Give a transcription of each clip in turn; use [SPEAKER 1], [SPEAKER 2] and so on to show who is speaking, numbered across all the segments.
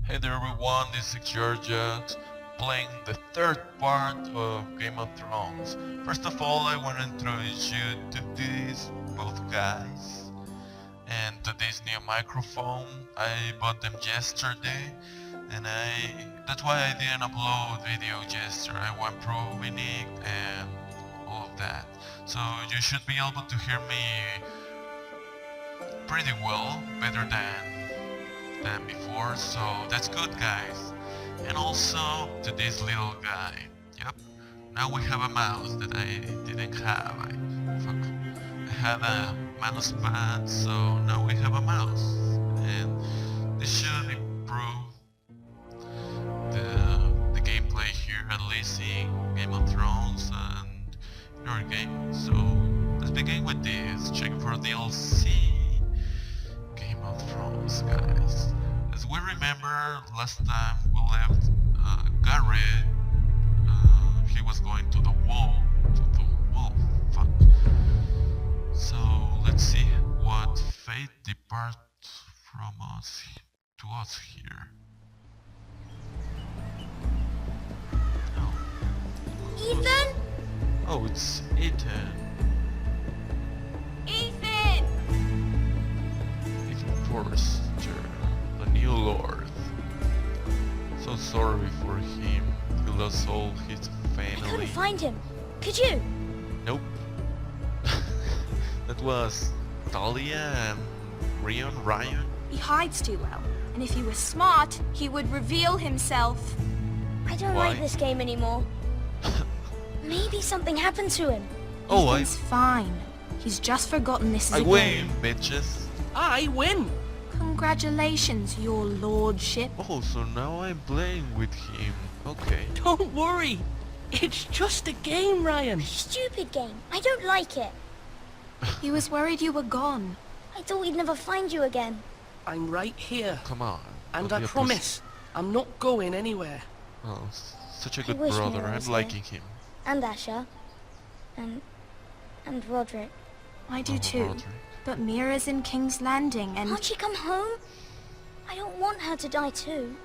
[SPEAKER 1] Hey there everyone, this is XyoryoX, playing the third part of Game of Thrones. First of all, I want to introduce you to these both guys and to this new microphone. I bought them yesterday and that's why I didn't upload video yesterday. I went proving it and all of that. So you should be able to hear me pretty well, better than before, so that's good guys. And also to this little guy. Yep, now we have a mouse that I didn't have. I had a mouse pad, so now we have a mouse, and this should improve the gameplay here, at least in Game of Thrones and in our game. So let's begin with this. Check for DLC Game of Thrones, guys. As we remember, last time we left Garrett, he was going to the wall, fuck. So let's see what fate departs from us to us here. Oh.
[SPEAKER 2] Ethan?
[SPEAKER 1] Oh, it's Ethan.
[SPEAKER 2] Ethan!
[SPEAKER 1] Ethan Forrester, the new lord. So sorry for him. He lost all his
[SPEAKER 2] I couldn't
[SPEAKER 1] family.
[SPEAKER 2] find him. Could you?
[SPEAKER 1] Nope. That was Talia and Ryan.
[SPEAKER 3] He hides too well, and if he was smart, he would reveal himself.
[SPEAKER 2] I don't
[SPEAKER 1] Why?
[SPEAKER 2] like this game anymore. Maybe something happened to him.
[SPEAKER 1] Oh,
[SPEAKER 3] Ethan's fine. He's just forgotten this is
[SPEAKER 1] I
[SPEAKER 3] a
[SPEAKER 1] win,
[SPEAKER 3] game.
[SPEAKER 1] bitches.
[SPEAKER 4] I win!
[SPEAKER 3] Congratulations, your lordship.
[SPEAKER 1] Oh, so now I'm playing with him. Okay.
[SPEAKER 4] Don't worry. It's just a game, Ryan.
[SPEAKER 2] Stupid game. I don't like it.
[SPEAKER 3] He was worried you were gone.
[SPEAKER 2] I thought we'd never find you again.
[SPEAKER 4] I'm right here.
[SPEAKER 1] Come on.
[SPEAKER 4] And
[SPEAKER 1] don't
[SPEAKER 4] I
[SPEAKER 1] be a pussy.
[SPEAKER 4] promise, I'm not going anywhere.
[SPEAKER 1] Oh, such a good
[SPEAKER 2] wish
[SPEAKER 1] brother.
[SPEAKER 2] Mira
[SPEAKER 1] I'm
[SPEAKER 2] was
[SPEAKER 1] liking him.
[SPEAKER 2] And Asher. And Roderick.
[SPEAKER 3] I do
[SPEAKER 1] Oh,
[SPEAKER 3] too.
[SPEAKER 1] Roderick.
[SPEAKER 3] But Mira's in King's Landing, and
[SPEAKER 2] Can't she come home? I don't want her to die too.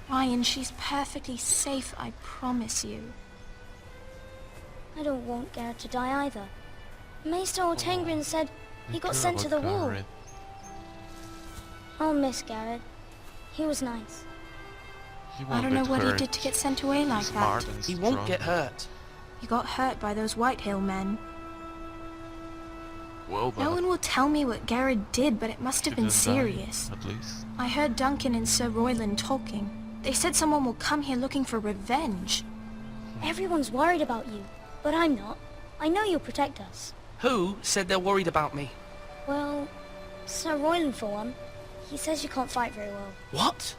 [SPEAKER 3] Ryan, she's perfectly safe, I promise you.
[SPEAKER 2] I don't want Garrett to die either. Maester Ortengrin said he
[SPEAKER 1] I
[SPEAKER 2] got
[SPEAKER 1] care
[SPEAKER 2] sent to
[SPEAKER 1] about
[SPEAKER 2] the wall.
[SPEAKER 1] Garrett.
[SPEAKER 2] I'll miss Garrett. He was nice.
[SPEAKER 1] He
[SPEAKER 3] I
[SPEAKER 1] won't
[SPEAKER 3] don't know
[SPEAKER 1] get
[SPEAKER 3] what he
[SPEAKER 1] hurt.
[SPEAKER 3] did to get sent away like
[SPEAKER 1] He's smart
[SPEAKER 3] that.
[SPEAKER 1] and
[SPEAKER 4] He won't
[SPEAKER 1] strong.
[SPEAKER 4] get hurt.
[SPEAKER 3] He got hurt by those Whitehill men.
[SPEAKER 1] Well, but
[SPEAKER 3] No one will tell me what Garrett did, but it must have
[SPEAKER 1] he
[SPEAKER 3] been
[SPEAKER 1] didn't die,
[SPEAKER 3] serious.
[SPEAKER 1] at least.
[SPEAKER 3] I heard Duncan and Sir Royland talking. They said someone will come here looking for revenge.
[SPEAKER 2] Everyone's worried about you, but I'm not. I know you'll protect us.
[SPEAKER 4] Who said they're worried about me?
[SPEAKER 2] Well, Sir Royland for one. He says you can't fight very well.
[SPEAKER 4] What?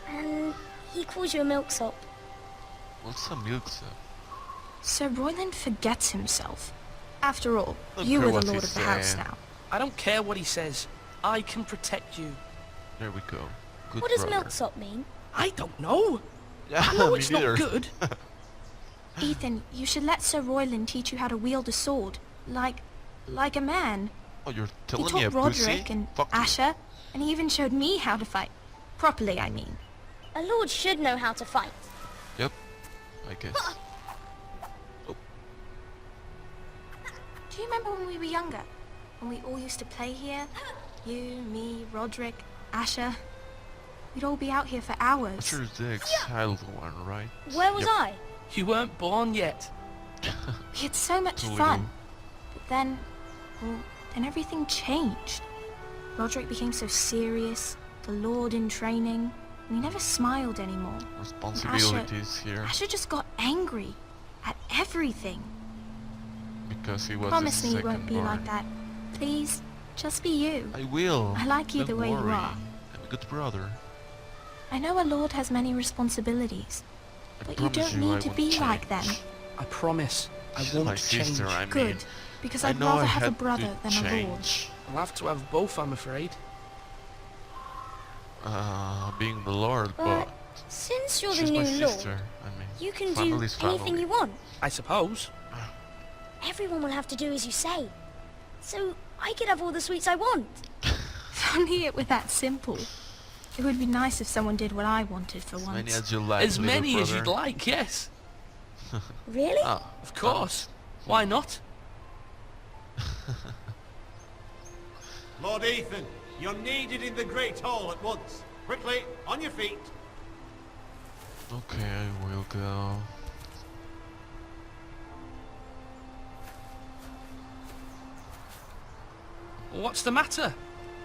[SPEAKER 2] And he calls you a milksop.
[SPEAKER 1] What's a milksop?
[SPEAKER 3] Sir Royland forgets himself. After all,
[SPEAKER 1] Don't
[SPEAKER 3] you
[SPEAKER 1] care
[SPEAKER 3] are
[SPEAKER 1] what
[SPEAKER 3] the
[SPEAKER 1] he
[SPEAKER 3] lord of the house
[SPEAKER 1] said.
[SPEAKER 3] now.
[SPEAKER 4] I don't care what he says. I can protect you.
[SPEAKER 1] There we go. Good
[SPEAKER 2] What does
[SPEAKER 1] brother.
[SPEAKER 2] milksop mean?
[SPEAKER 4] I don't know.
[SPEAKER 1] Yeah,
[SPEAKER 4] I know
[SPEAKER 1] me
[SPEAKER 4] it's
[SPEAKER 1] neither.
[SPEAKER 4] not good.
[SPEAKER 3] Ethan, you should let Sir Royland teach you how to wield a sword. Like a man.
[SPEAKER 1] Oh, you're
[SPEAKER 3] He
[SPEAKER 1] telling me a
[SPEAKER 3] taught
[SPEAKER 1] pussy?
[SPEAKER 3] Roderick and
[SPEAKER 1] Fuck you.
[SPEAKER 3] Asher, and he even showed me how to fight. Properly, I mean.
[SPEAKER 2] A lord should know how to fight.
[SPEAKER 1] Yep, I guess. Oh,
[SPEAKER 3] Do you remember when we were younger? When we all used to play here? You, me, Roderick, Asher. We'd all be out here for hours.
[SPEAKER 1] Asher's the exiled one, right?
[SPEAKER 2] Where was
[SPEAKER 1] Yep.
[SPEAKER 2] I?
[SPEAKER 4] You weren't born yet.
[SPEAKER 3] We had so much
[SPEAKER 1] Totally
[SPEAKER 3] fun.
[SPEAKER 1] do.
[SPEAKER 3] But then, well, then everything changed. Roderick became so serious, the Lord in training, and he never smiled anymore.
[SPEAKER 1] Responsibilities here
[SPEAKER 3] Asher just got angry at everything.
[SPEAKER 1] because he was
[SPEAKER 3] Promise
[SPEAKER 1] the
[SPEAKER 3] me you
[SPEAKER 1] second
[SPEAKER 3] won't be
[SPEAKER 1] born.
[SPEAKER 3] like that. Please, just be you.
[SPEAKER 1] I will.
[SPEAKER 3] I like you
[SPEAKER 1] Don't
[SPEAKER 3] the way you
[SPEAKER 1] worry.
[SPEAKER 3] are.
[SPEAKER 1] I'm a good brother.
[SPEAKER 3] I know a lord has many responsibilities,
[SPEAKER 1] I
[SPEAKER 3] but you
[SPEAKER 1] promise
[SPEAKER 3] don't
[SPEAKER 1] I
[SPEAKER 3] need to
[SPEAKER 1] won't
[SPEAKER 3] be like them.
[SPEAKER 1] change.
[SPEAKER 4] I promise. I
[SPEAKER 1] She's
[SPEAKER 4] won't
[SPEAKER 1] my
[SPEAKER 4] change.
[SPEAKER 1] sister, I mean.
[SPEAKER 3] Good, because
[SPEAKER 1] I
[SPEAKER 3] I'd
[SPEAKER 1] know
[SPEAKER 3] rather
[SPEAKER 1] I
[SPEAKER 3] have a
[SPEAKER 1] had
[SPEAKER 3] brother
[SPEAKER 1] to
[SPEAKER 3] than a lord.
[SPEAKER 1] change.
[SPEAKER 4] I'll have to have both, I'm afraid.
[SPEAKER 1] Being the Lord,
[SPEAKER 2] But
[SPEAKER 1] but
[SPEAKER 2] since you're
[SPEAKER 1] she's
[SPEAKER 2] the
[SPEAKER 1] my
[SPEAKER 2] new lord,
[SPEAKER 1] sister. I mean,
[SPEAKER 2] you can do
[SPEAKER 1] family's
[SPEAKER 2] anything
[SPEAKER 1] family.
[SPEAKER 2] you want.
[SPEAKER 4] I suppose.
[SPEAKER 2] Everyone will have to do as you say. So I could have all the sweets I want.
[SPEAKER 3] If only it were that simple. It would be nice if someone did what I wanted for
[SPEAKER 1] As many
[SPEAKER 3] once.
[SPEAKER 1] as you like,
[SPEAKER 4] As
[SPEAKER 1] little
[SPEAKER 4] many as
[SPEAKER 1] brother.
[SPEAKER 4] you'd like, yes.
[SPEAKER 2] Really?
[SPEAKER 1] Ah,
[SPEAKER 4] Of course. Why not?
[SPEAKER 5] Lord Ethan, you're needed in the Great Hall at once. Quickly, on your feet.
[SPEAKER 1] okay, I will go.
[SPEAKER 4] What's the matter?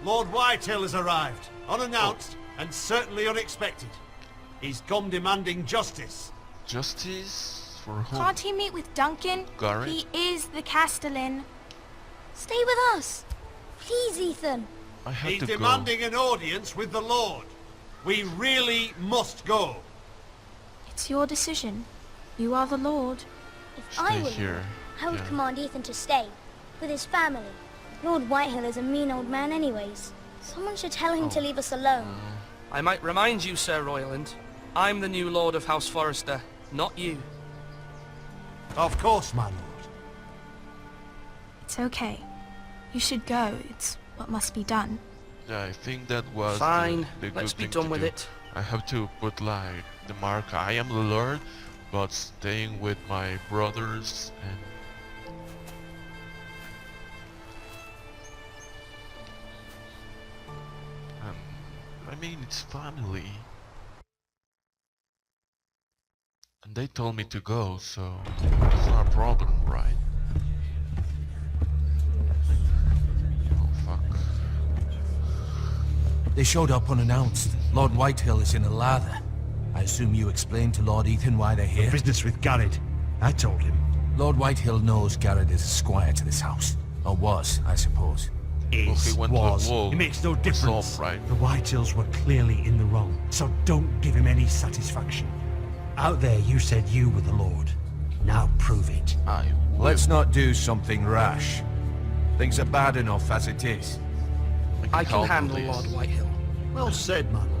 [SPEAKER 5] Lord Whitehill has arrived, unannounced and certainly unexpected. He's come demanding justice.
[SPEAKER 1] Justice for whom?
[SPEAKER 3] Can't he meet with Duncan?
[SPEAKER 1] Garrett?
[SPEAKER 3] He is the Castellan.
[SPEAKER 2] Stay with us. Please, Ethan.
[SPEAKER 1] I have
[SPEAKER 5] He's
[SPEAKER 1] to
[SPEAKER 5] demanding an audience with the Lord. We really must go.
[SPEAKER 3] It's your decision. You are the Lord.
[SPEAKER 2] If
[SPEAKER 1] Stay
[SPEAKER 2] I were
[SPEAKER 1] here,
[SPEAKER 2] you, I would
[SPEAKER 1] yeah.
[SPEAKER 2] command Ethan to stay. With his family. Lord Whitehill is a mean old man anyways. Someone should tell him to leave us alone.
[SPEAKER 4] I might remind you, Sir Royland, I'm the new Lord of House Forrester, not you.
[SPEAKER 5] Of course, my lord.
[SPEAKER 3] It's okay. You should go. It's what must be done.
[SPEAKER 1] Yeah, I think that was
[SPEAKER 4] Fine,
[SPEAKER 1] the
[SPEAKER 4] let's
[SPEAKER 1] good
[SPEAKER 4] be
[SPEAKER 1] thing
[SPEAKER 4] done
[SPEAKER 1] to
[SPEAKER 4] with
[SPEAKER 1] do.
[SPEAKER 4] it.
[SPEAKER 1] I have to put like the mark, I am the Lord, but staying with my brothers and I mean, it's family. And they told me to go, so it's not a problem, right? Oh, fuck.
[SPEAKER 6] They showed up unannounced. Lord Whitehill is in a lather. I assume you explained to Lord Ethan why they're here?
[SPEAKER 5] Business with Garrett. I told him.
[SPEAKER 6] Lord Whitehill knows Garrett is a squire to this house. Or was, I suppose.
[SPEAKER 1] Well, he went to the wall.
[SPEAKER 5] It makes no
[SPEAKER 1] It's
[SPEAKER 5] difference.
[SPEAKER 1] all right.
[SPEAKER 7] The Whitehills were clearly in the wrong, so don't give him any satisfaction. Out there you said you were the Lord. Now prove it.
[SPEAKER 1] I will.
[SPEAKER 6] Let's not do something rash. Things are bad enough as it is.
[SPEAKER 4] I can handle
[SPEAKER 1] this.
[SPEAKER 4] Lord Whitehill.
[SPEAKER 5] Well said, my lord.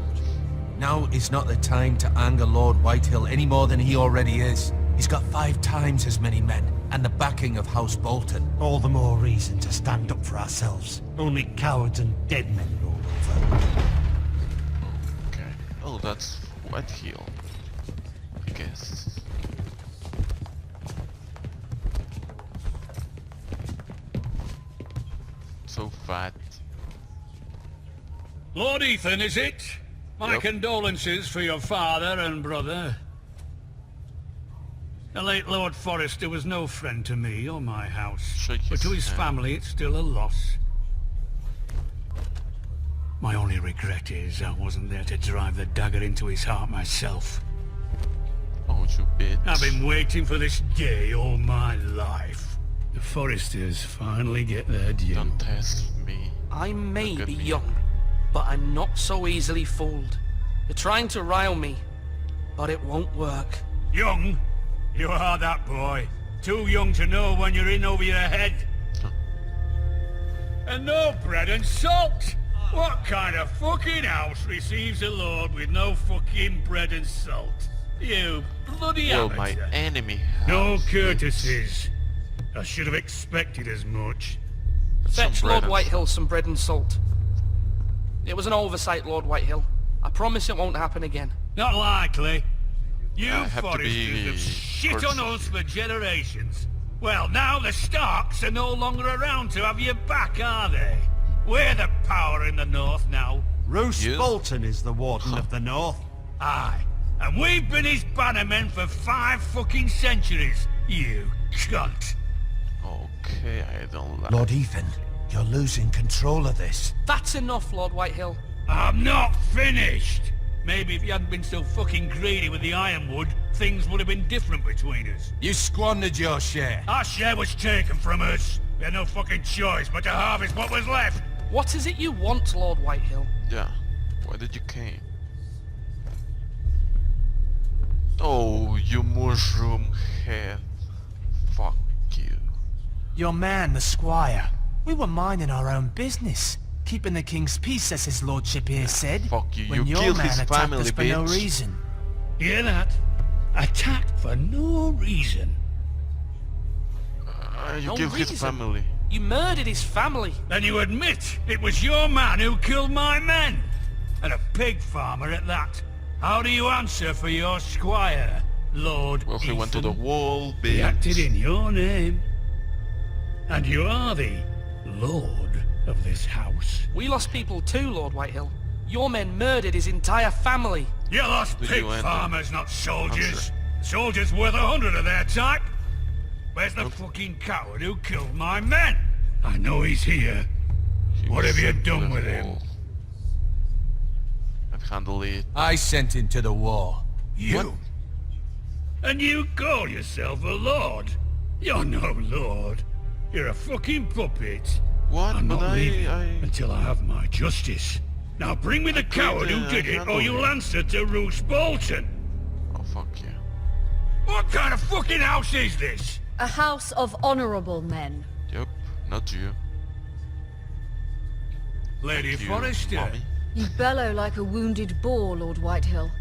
[SPEAKER 6] Now is not the time to anger Lord Whitehill any more than he already is. He's got 5 times as many men, and the backing of House Bolton.
[SPEAKER 7] All the more reason to stand up for ourselves. Only cowards and dead men roll over.
[SPEAKER 1] Okay. Oh, that's Whitehill. I guess. So fat.
[SPEAKER 8] Lord Ethan, is it? My
[SPEAKER 1] Yep.
[SPEAKER 8] condolences for your father and brother. The late Lord Forrester was no friend to me or my house,
[SPEAKER 1] Shake
[SPEAKER 8] but to
[SPEAKER 1] his
[SPEAKER 8] his
[SPEAKER 1] hand.
[SPEAKER 8] family it's still a loss. My only regret is I wasn't there to drive the dagger into his heart myself.
[SPEAKER 1] Oh, you bitch.
[SPEAKER 8] I've been waiting for this day all my life. The Forresters finally get their due.
[SPEAKER 1] Don't test me.
[SPEAKER 4] I may
[SPEAKER 1] Look at
[SPEAKER 4] be
[SPEAKER 1] me.
[SPEAKER 4] young, but I'm not so easily fooled. You're trying to rile me, but it won't work.
[SPEAKER 8] Young? You are that boy. Too young to know when you're in over your head. And no bread and salt! What kind of fucking house receives a lord with no fucking bread and salt? You bloody
[SPEAKER 1] Well,
[SPEAKER 8] amateur.
[SPEAKER 1] my enemy
[SPEAKER 8] No
[SPEAKER 1] house,
[SPEAKER 8] courtesies. I should have expected as much.
[SPEAKER 1] bitch. Some
[SPEAKER 4] Fetch
[SPEAKER 1] bread
[SPEAKER 4] Lord
[SPEAKER 1] and
[SPEAKER 4] Whitehill some bread and salt. It was an oversight, Lord Whitehill. I promise it won't happen again.
[SPEAKER 8] Not likely. You
[SPEAKER 1] I have to
[SPEAKER 8] Forresters
[SPEAKER 1] be
[SPEAKER 8] have shit on
[SPEAKER 1] courteous.
[SPEAKER 8] us for generations. Well, now the Starks are no longer around to have your back, are they? We're the power in the north now.
[SPEAKER 5] Roose
[SPEAKER 1] You?
[SPEAKER 5] Bolton is the Warden of the North.
[SPEAKER 8] Aye. And we've been his bannermen for 5 fucking centuries. You cunt.
[SPEAKER 1] Okay, I don't like.
[SPEAKER 6] Lord Ethan, you're losing control of this.
[SPEAKER 4] That's enough, Lord Whitehill.
[SPEAKER 8] I'm not finished. Maybe if you hadn't been so fucking greedy with the ironwood, things would have been different between us.
[SPEAKER 6] You squandered your share.
[SPEAKER 8] Our share was taken from us. We had no fucking choice but to harvest what was left.
[SPEAKER 4] What is it you want, Lord Whitehill?
[SPEAKER 1] Yeah. Why did you came? Oh, you mushroom head. Fuck you.
[SPEAKER 9] Your man, the squire. We were minding our own business. Keeping the king's peace, as his lordship here said.
[SPEAKER 1] Fuck you.
[SPEAKER 9] When
[SPEAKER 1] You
[SPEAKER 9] your
[SPEAKER 1] killed
[SPEAKER 9] man
[SPEAKER 1] his
[SPEAKER 9] attacked
[SPEAKER 1] family,
[SPEAKER 9] us for no
[SPEAKER 1] bitch.
[SPEAKER 9] reason.
[SPEAKER 8] Hear that? Attacked for no reason.
[SPEAKER 1] You
[SPEAKER 4] No
[SPEAKER 1] killed his
[SPEAKER 4] reason.
[SPEAKER 1] family.
[SPEAKER 4] You murdered his family.
[SPEAKER 8] Then you admit it was your man who killed my men. And a pig farmer at that. How do you answer for your squire, Lord
[SPEAKER 1] Well, he went to the
[SPEAKER 8] Ethan?
[SPEAKER 1] wall,
[SPEAKER 8] He
[SPEAKER 1] bitch.
[SPEAKER 8] acted in your name. And you are the lord of this house.
[SPEAKER 4] We lost people too, Lord Whitehill. Your men murdered his entire family.
[SPEAKER 8] You lost
[SPEAKER 1] Did
[SPEAKER 8] pig
[SPEAKER 1] you end
[SPEAKER 8] farmers, not soldiers.
[SPEAKER 1] Answer.
[SPEAKER 8] Soldiers worth 100 of their type. Where's the fucking coward who killed my men? I know he's here.
[SPEAKER 1] He
[SPEAKER 8] What
[SPEAKER 1] was
[SPEAKER 8] have you
[SPEAKER 1] sent to
[SPEAKER 8] done
[SPEAKER 1] the
[SPEAKER 8] with him?
[SPEAKER 1] wall. I've handled it.
[SPEAKER 6] I sent him to the war.
[SPEAKER 8] You?
[SPEAKER 1] What?
[SPEAKER 8] And you call yourself a lord? You're no lord. You're a fucking puppet.
[SPEAKER 1] What?
[SPEAKER 8] I'm
[SPEAKER 1] But
[SPEAKER 8] not leaving
[SPEAKER 1] I...
[SPEAKER 8] until I have my justice. Now bring me the coward who did it, or you'll answer to Roose Bolton.
[SPEAKER 1] Oh, fuck you.
[SPEAKER 8] What kind of fucking house is this?
[SPEAKER 10] A house of honorable men.
[SPEAKER 1] Yep, not you.
[SPEAKER 8] Lady
[SPEAKER 1] Thank you,
[SPEAKER 8] Forrester.
[SPEAKER 1] mommy.
[SPEAKER 10] You bellow like a wounded boar, Lord Whitehill.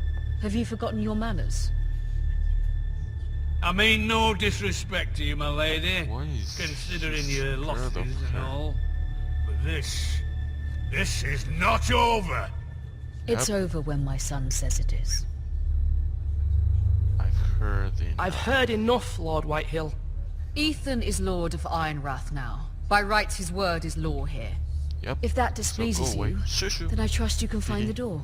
[SPEAKER 10] Have you forgotten your manners?
[SPEAKER 8] I mean no disrespect to you, my lady,
[SPEAKER 1] Why is
[SPEAKER 8] considering
[SPEAKER 1] she
[SPEAKER 8] your
[SPEAKER 1] scared
[SPEAKER 8] losses
[SPEAKER 1] of
[SPEAKER 8] and
[SPEAKER 1] her?
[SPEAKER 8] all. But this is not over.
[SPEAKER 10] It's over when my son says it is.
[SPEAKER 1] I've heard enough.
[SPEAKER 4] I've heard enough, Lord Whitehill.
[SPEAKER 10] Ethan is Lord of Ironrath now. By rights his word is law here.
[SPEAKER 1] Yep.
[SPEAKER 10] If that
[SPEAKER 1] So
[SPEAKER 10] displeases
[SPEAKER 1] go away.
[SPEAKER 10] you,
[SPEAKER 1] Shoo-shoo.
[SPEAKER 10] then I trust you can find the door.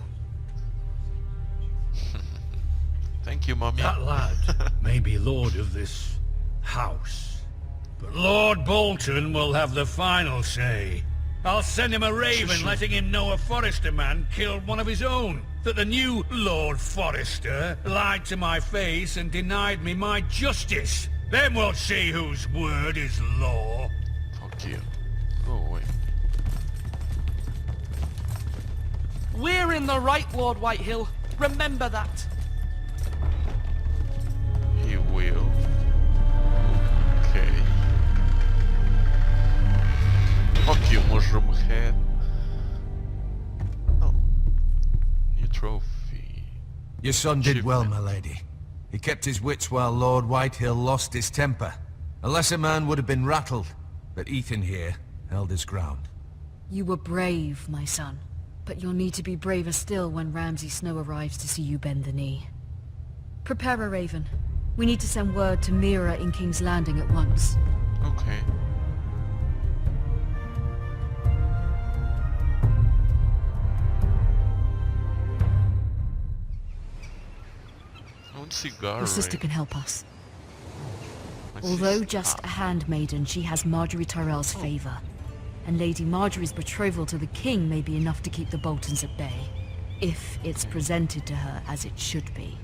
[SPEAKER 1] Thank you, mommy.
[SPEAKER 8] That lad may be lord of this house, but Lord Bolton will have the final say. I'll send him a raven letting him know a Forrester man killed one of his own. That the new Lord Forrester lied to my face and denied me my justice. Then we'll see whose word is law.
[SPEAKER 1] Fuck you. Go away.
[SPEAKER 4] We're in the right, Lord Whitehill. Remember that.
[SPEAKER 1] He will. Okay. Fuck you, mushroom head. Oh. New trophy.
[SPEAKER 6] Your son did well,
[SPEAKER 1] Achievement.
[SPEAKER 6] my lady. He kept his wits while Lord Whitehill lost his temper. A lesser man would have been rattled, but Ethan here held his ground.
[SPEAKER 10] You were brave, my son. But you'll need to be braver still when Ramsay Snow arrives to see you bend the knee. Prepare a raven. We need to send word to Mira in King's Landing at once.
[SPEAKER 1] Okay. I want cigar.
[SPEAKER 10] Your sister can help us.
[SPEAKER 1] My
[SPEAKER 10] Although
[SPEAKER 1] sister-
[SPEAKER 10] just a handmaiden, she has Marjorie Tyrell's favor. And Lady Marjorie's betrothal to the king may be enough to keep the Boltons at bay. If it's presented to her as it should be.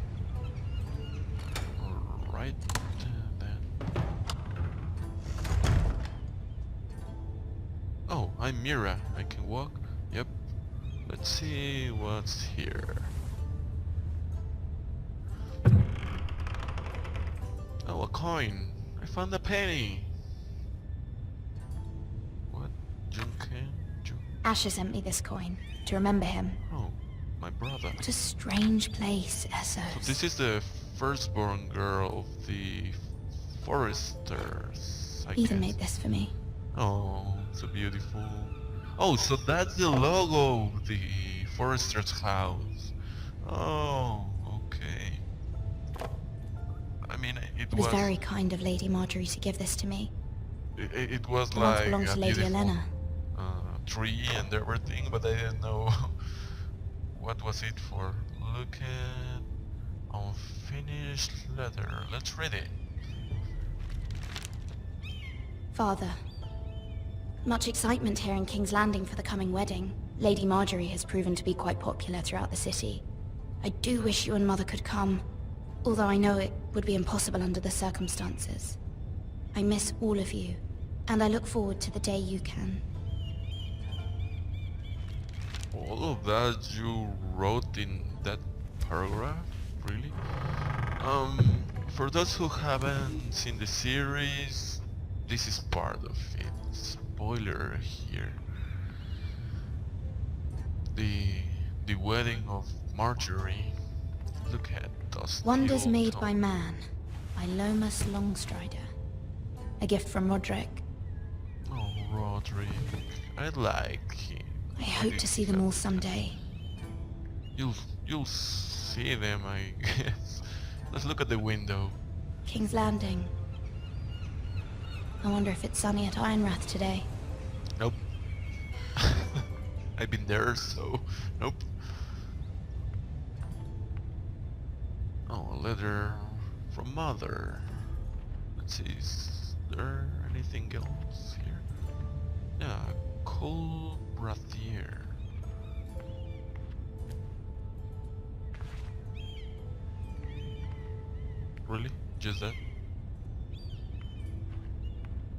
[SPEAKER 1] Alright then. Oh, I'm Mira. I can walk. Yep. Let's see what's here. Oh, a coin. I found a penny. What? Junken?
[SPEAKER 2] Asher sent me this coin to remember him.
[SPEAKER 1] Oh, my brother.
[SPEAKER 2] What a strange place,
[SPEAKER 1] So
[SPEAKER 2] Essos.
[SPEAKER 1] this is the firstborn girl of the foresters, I
[SPEAKER 2] Ethan
[SPEAKER 1] guess.
[SPEAKER 2] made this for me.
[SPEAKER 1] Oh, so beautiful. Oh, so that's the logo of the forester's house. Oh, okay. I mean,
[SPEAKER 2] It was very kind of Lady Marjorie to give this to me.
[SPEAKER 1] It was
[SPEAKER 2] The once
[SPEAKER 1] like
[SPEAKER 2] belonged
[SPEAKER 1] a
[SPEAKER 2] to Lady
[SPEAKER 1] beautiful
[SPEAKER 2] Elena.
[SPEAKER 1] tree and everything, but I didn't know what was it for. Look at unfinished letter. Let's read it.
[SPEAKER 2] Father, much excitement here in King's Landing for the coming wedding. Lady Marjorie has proven to be quite popular throughout the city. I do wish you and Mother could come, although I know it would be impossible under the circumstances. I miss all of you, and I look forward to the day you can.
[SPEAKER 1] All of that you wrote in that paragraph? Really? For those who haven't seen the series, this is part of it. Spoiler here. The wedding of Marjorie. Look at those
[SPEAKER 2] Wonders made by man, by Lomas Longstrider. A gift from Roderick.
[SPEAKER 1] Oh, Roderick. I like him.
[SPEAKER 2] I hope to see them all someday.
[SPEAKER 1] You'll see them, I guess. Let's look at the window.
[SPEAKER 2] King's Landing. I wonder if it's sunny at Ironrath today.
[SPEAKER 1] Nope. I've been there, so nope. Oh, a letter from Mother. Let's see, is there anything else here? Yeah, cold brothier. Really? Just that?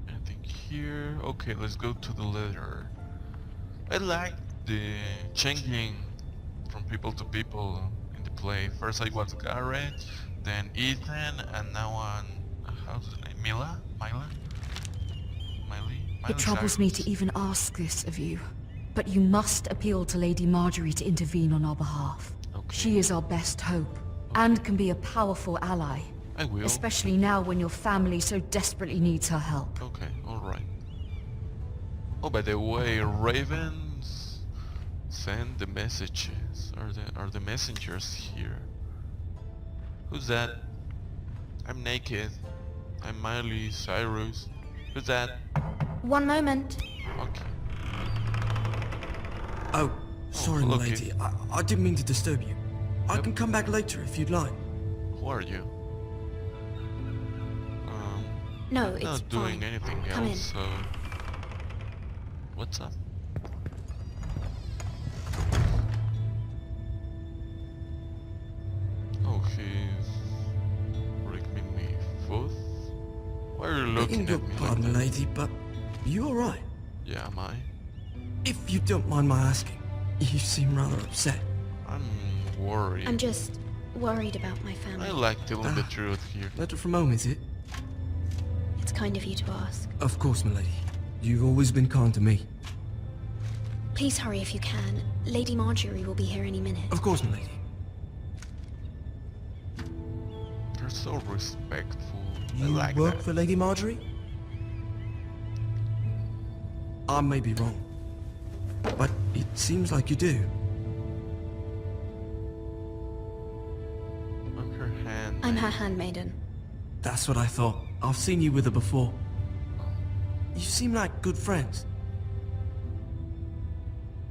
[SPEAKER 1] Anything here? Okay, let's go to the letter. I like the changing from people to people in the play. First I was Garrett, then Ethan, and now I'm... how's his name? Mila? Miley?
[SPEAKER 10] It troubles me to even ask this of you, but you must appeal to Lady Marjorie to intervene on our behalf.
[SPEAKER 1] Okay.
[SPEAKER 10] She is our best hope, and can be a powerful ally.
[SPEAKER 1] I will.
[SPEAKER 10] Especially now when your family so desperately needs her help.
[SPEAKER 1] Okay, alright. Oh, by the way, ravens send the messages. Are the messengers here? Who's that? I'm naked. I'm Miley Cyrus. Who's that?
[SPEAKER 2] One moment.
[SPEAKER 1] Okay.
[SPEAKER 11] Oh, sorry, my
[SPEAKER 1] lucky.
[SPEAKER 11] lady. I didn't mean to disturb you. I can come back later if you'd like.
[SPEAKER 1] Who are you?
[SPEAKER 2] No, it's
[SPEAKER 1] Not doing
[SPEAKER 2] fine.
[SPEAKER 1] anything
[SPEAKER 2] Come in.
[SPEAKER 1] else, so... What's up? Oh, he's... Rigging me foot? Why are you looking
[SPEAKER 11] Begging
[SPEAKER 1] at
[SPEAKER 11] your
[SPEAKER 1] me
[SPEAKER 11] pardon,
[SPEAKER 1] like that?
[SPEAKER 11] lady, but you alright?
[SPEAKER 1] Yeah, am I?
[SPEAKER 11] If you don't mind my asking, you seem rather upset.
[SPEAKER 1] I'm worried.
[SPEAKER 2] I'm just worried about my family.
[SPEAKER 1] I like telling the truth here.
[SPEAKER 11] Letter from home, is it?
[SPEAKER 2] It's kind of you to ask.
[SPEAKER 11] Of course, my lady. You've always been kind to me.
[SPEAKER 2] Please hurry if you can. Lady Marjorie will be here any minute.
[SPEAKER 11] Of course, my lady.
[SPEAKER 1] You're so respectful. I
[SPEAKER 11] You
[SPEAKER 1] like
[SPEAKER 11] work
[SPEAKER 1] that.
[SPEAKER 11] for Lady Marjorie? I may be wrong, but it seems like you do.
[SPEAKER 1] I'm her hand.
[SPEAKER 2] I'm her handmaiden.
[SPEAKER 11] That's what I thought. I've seen you with her before. You seem like good friends.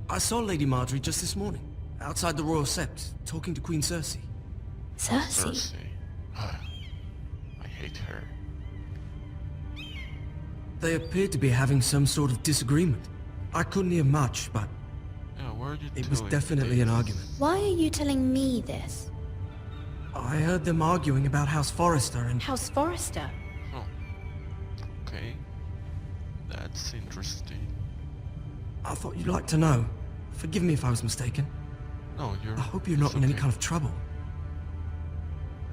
[SPEAKER 11] I saw Lady Marjorie just this morning, outside the Royal Sept, talking to Queen Cersei.
[SPEAKER 2] Cersei?
[SPEAKER 1] Cersei. I hate her.
[SPEAKER 11] They appeared to be having some sort of disagreement. I couldn't hear much, but
[SPEAKER 1] Yeah, where are you
[SPEAKER 11] it was
[SPEAKER 1] telling
[SPEAKER 11] definitely an
[SPEAKER 1] this?
[SPEAKER 11] argument.
[SPEAKER 2] Why are you telling me this?
[SPEAKER 11] I heard them arguing about House Forrester and...
[SPEAKER 2] House Forrester?
[SPEAKER 1] Oh. Okay. That's interesting.
[SPEAKER 11] I thought you'd like to know. Forgive me if I was mistaken.
[SPEAKER 1] No, you're...
[SPEAKER 11] I hope you're not in any kind of trouble.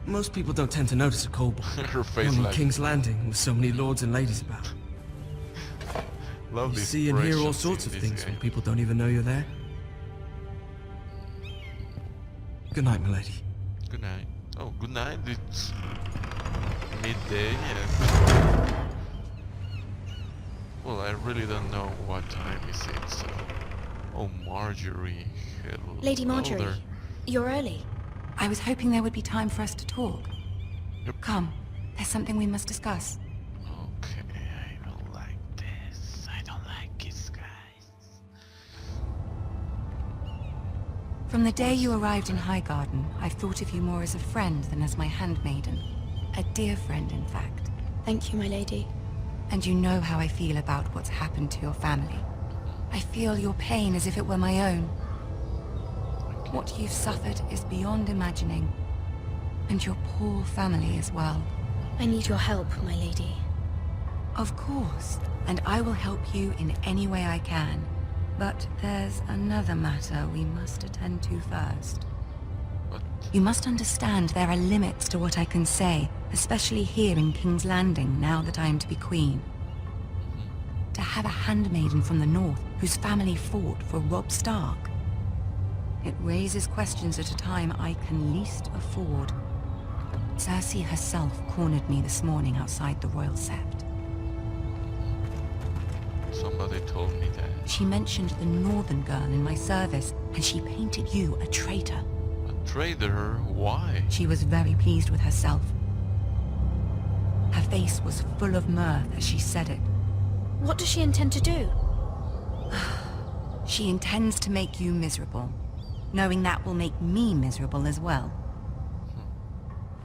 [SPEAKER 11] Most people don't tend to notice a kobold.
[SPEAKER 1] Her face
[SPEAKER 11] One in
[SPEAKER 1] like...
[SPEAKER 11] King's Landing with so many lords and ladies about.
[SPEAKER 1] Love
[SPEAKER 11] You
[SPEAKER 1] the
[SPEAKER 11] see and hear all
[SPEAKER 1] expressions
[SPEAKER 11] sorts
[SPEAKER 1] in
[SPEAKER 11] of
[SPEAKER 1] this
[SPEAKER 11] things when
[SPEAKER 1] game.
[SPEAKER 11] people don't even know you're there. Good night, my lady.
[SPEAKER 1] Good night. Oh, good night. It's midday. Yeah. Well, I really don't know what time is it, so... Oh, Marjorie. Hello.
[SPEAKER 2] Lady Marjorie,
[SPEAKER 1] there.
[SPEAKER 2] you're early.
[SPEAKER 12] I was hoping there would be time for us to talk.
[SPEAKER 1] Yep.
[SPEAKER 12] Come, there's something we must discuss.
[SPEAKER 1] Okay, I don't like this. I don't like this, guys.
[SPEAKER 12] From the day you arrived in Highgarden, I've thought of you more as a friend than as my handmaiden. A dear friend, in fact.
[SPEAKER 2] Thank you, my lady.
[SPEAKER 12] And you know how I feel about what's happened to your family. I feel your pain as if it were my own. What you've suffered is beyond imagining. And your poor family as well.
[SPEAKER 2] I need your help, my lady.
[SPEAKER 12] Of course, and I will help you in any way I can. But there's another matter we must attend to first.
[SPEAKER 1] But...
[SPEAKER 12] You must understand there are limits to what I can say, especially here in King's Landing, now that I am to be queen. To have a handmaiden from the north, whose family fought for Robb Stark. It raises questions at a time I can least afford. Cersei herself cornered me this morning outside the Royal Sept.
[SPEAKER 1] Somebody told me that.
[SPEAKER 12] She mentioned the northern girl in my service, and she painted you a traitor.
[SPEAKER 1] A traitor? Why?
[SPEAKER 12] She was very pleased with herself. Her face was full of mirth as she said it.
[SPEAKER 3] What does she intend to do?
[SPEAKER 12] She intends to make you miserable, knowing that will make me miserable as well.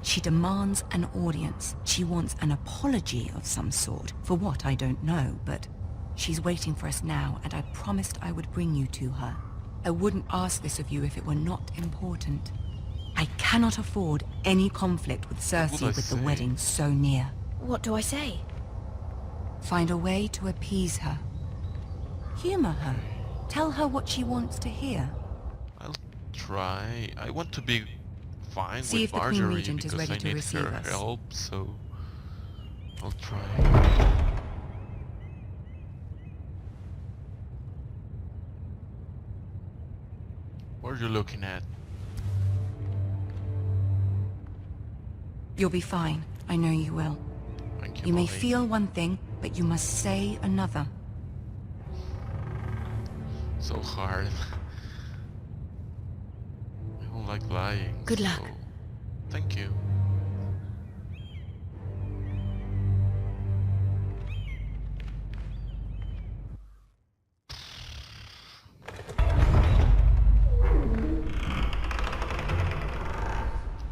[SPEAKER 12] She demands an audience. She wants an apology of some sort, for what I don't know, but she's waiting for us now, and I promised I would bring you to her. I wouldn't ask this of you if it were not important. I cannot afford any conflict with Cersei with the wedding so near.
[SPEAKER 3] What do I say?
[SPEAKER 12] Find a way to appease her. Humor her. Tell her what she wants to hear.
[SPEAKER 1] I'll try. I want to be fine
[SPEAKER 12] See
[SPEAKER 1] with
[SPEAKER 12] if the Queen
[SPEAKER 1] Marjorie
[SPEAKER 12] Regent is
[SPEAKER 1] because
[SPEAKER 12] ready
[SPEAKER 1] I
[SPEAKER 12] to
[SPEAKER 1] need
[SPEAKER 12] receive
[SPEAKER 1] her
[SPEAKER 12] us.
[SPEAKER 1] help, so I'll try. What are you looking at?
[SPEAKER 12] You'll be fine. I know you will.
[SPEAKER 1] Thank you,
[SPEAKER 12] You may
[SPEAKER 1] Molly.
[SPEAKER 12] feel one thing, but you must say another.
[SPEAKER 1] So hard. I don't like lying.
[SPEAKER 3] Good luck.
[SPEAKER 1] so Thank you.